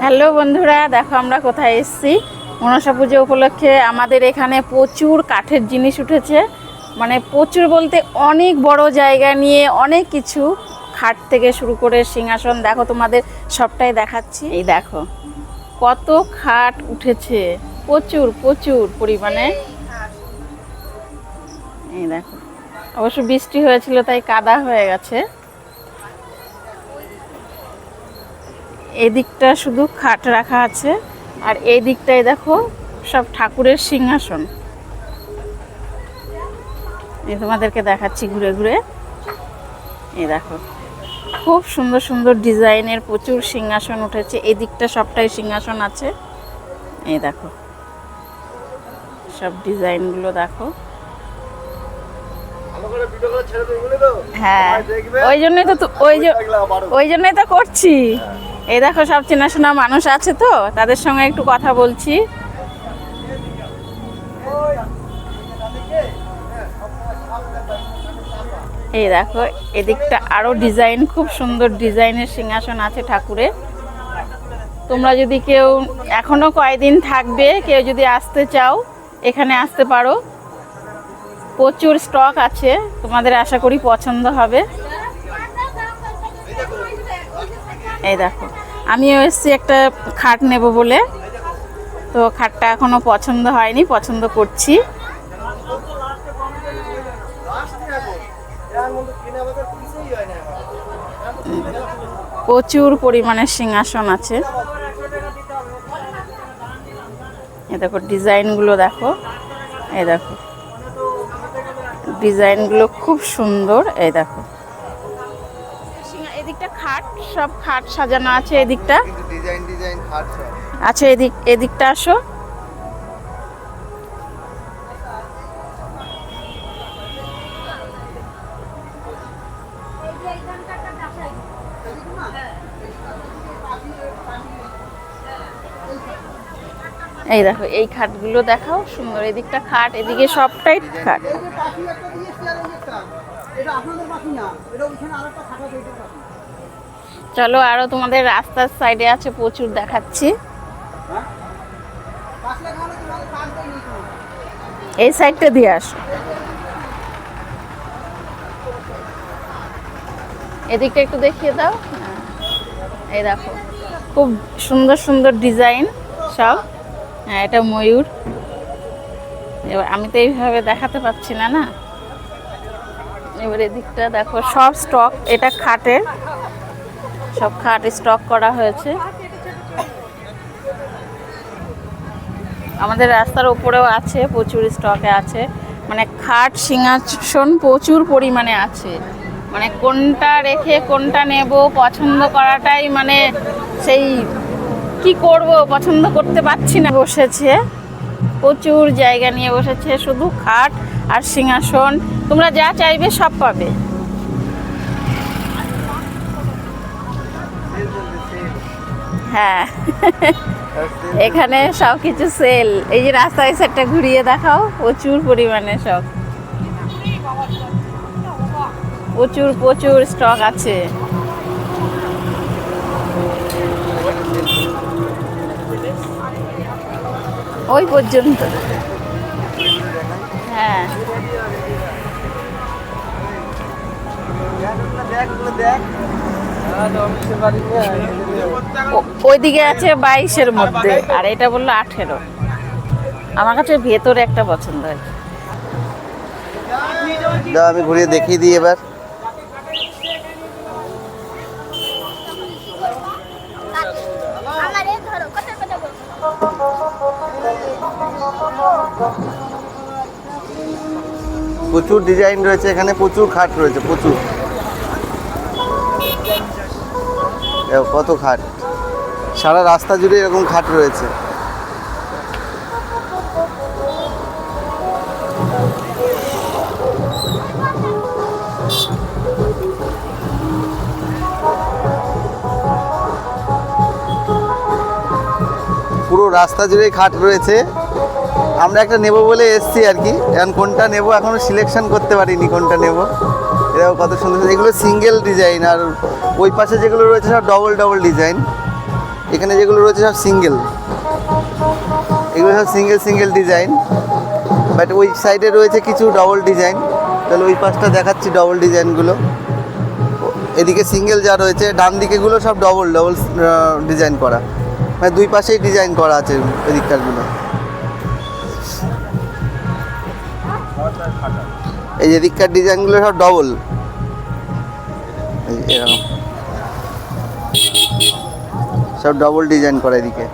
Hello বন্ধুরা, দেখো আমরা কোথায় এসেছি। মনসা পুজো উপলক্ষে আমাদের এখানে প্রচুর কাঠের জিনিস উঠেছে, মানে প্রচুর বলতে অনেক বড় জায়গা নিয়ে অনেক কিছু, খাট থেকে শুরু করে সিংহাসন। দেখো তোমাদের সবটাই দেখাচ্ছি। এই দেখো কত খাট উঠেছে, প্রচুর প্রচুর পরিমাণে। এই দেখো, অবশ্য বৃষ্টি হয়েছিল তাই কাদা হয়ে গেছে। এদিকটা শুধু খাট রাখা আছে, আর এই দিকটায় দেখো সব ঠাকুরের সিংহাসন। এই তোমাদেরকে দেখাচ্ছি ঘুরে ঘুরে। এই দেখো খুব সুন্দর সুন্দর ডিজাইনের প্রচুর সিংহাসন উঠেছে। এই দিকটা সবটাই সিংহাসন আছে। এই দেখো সব ডিজাইনগুলো দেখো। হ্যাঁ, ওই জন্যই তো করছি। এই দেখো সব চেনাশোনা মানুষ আছে, তো তাদের সঙ্গে একটু কথা বলছি। এই দেখো এদিকটা আরো ডিজাইন, খুব সুন্দর ডিজাইনের সিংহাসন আছে ঠাকুরের। তোমরা যদি কেউ এখনো কয়েকদিন থাকবে, কেউ যদি আসতে চাও এখানে আসতে পারো। প্রচুর স্টক আছে, তোমাদের আশা করি পছন্দ হবে। এই দেখো আমিও এসেছি একটা খাট নেব বলে, তো খাটটা এখনো পছন্দ হয়নি, পছন্দ করছি। প্রচুর পরিমাণে সিংহাসন আছে। এই দেখো ডিজাইনগুলো দেখো। এই দেখো ডিজাইনগুলো খুব সুন্দর। এই দেখো এদিকটা খাট, সব খাট সাজানো আছে। এদিকটা আচ্ছা, এদিকটা আসো। এই দেখো এই খাটগুলো দেখাও, সুন্দর। এদিকটা খাট, এদিকে সবটাই খাট। চলো আরো তোমাদের রাস্তার সাইডে আছে প্রচুর, দেখাচ্ছি। এই সাইডটা দিয়ে আসো। এদিকটা একটু দেখিয়ে দাও। এই দেখো খুব সুন্দর সুন্দর ডিজাইন সব। হ্যাঁ, এটা ময়ূর। এবার আমি তো এইভাবে দেখাতে পাচ্ছি না না। এবার এদিকটা দেখো সব স্টক, এটা খাটের সব খাট স্টক করা হয়েছে। আমাদের রাস্তার উপরেও আছে, প্রচুর স্টকে আছে। মানে খাট সিংহাসন প্রচুর পরিমাণে আছে। মানে কোনটা রেখে কোনটা নেব পছন্দ করাটাই, মানে সেই কি করব পছন্দ করতে পারছি না। বসেছে প্রচুর জায়গা নিয়ে বসেছে, শুধু খাট আর সিংহাসন। তোমরা যা চাইবে সব পাবে। হ্যাঁ এখানে সব কিছু সেল। এই যে রাস্তায় সেটটা ঘুরিয়ে দেখাও, প্রচুর পরিমাণে সব, প্রচুর প্রচুর স্টক আছে। ওই পর্যন্ত। হ্যাঁ ওইদিকে আছে 22-এর মধ্যে, আর এটা বললো 18। আমার কাছে ভেতরে একটা পছন্দ হয়েছে। আমি ঘুরিয়ে দেখিয়ে দিই এবার। প্রচুর ডিজাইন রয়েছে এখানে, প্রচুর খাট রয়েছে, প্রচুর। কত খাট, সারা রাস্তা জুড়ে এরকম খাট রয়েছে। পুরো রাস্তা জুড়েই খাট রয়েছে। আমরা একটা নেব বলে এসছি আর কি। এখন কোনটা নেব এখনো সিলেকশন করতে পারিনি, কোনটা নেব। এরাও কত সুন্দর, এগুলো সিঙ্গেল ডিজাইন, আর ওই পাশে যেগুলো রয়েছে সব ডবল ডবল ডিজাইন। এখানে এখানে যেগুলো রয়েছে সব সিঙ্গেল, এগুলো সব সিঙ্গেল সিঙ্গেল ডিজাইন, বাট ওই সাইডে রয়েছে কিছু ডবল ডিজাইন। তাহলে ওই পাশটা দেখাচ্ছি ডবল ডিজাইনগুলো। এদিকে সিঙ্গেল যা রয়েছে, ডান দিকেগুলো সব ডবল ডবল ডিজাইন করা, মানে দুই পাশেই ডিজাইন করা আছে এদিককারগুলো। এই এদিককার ডিজাইনগুলো সব ডবল, এরকম সব ডবল ডিজাইন করা এদিকে।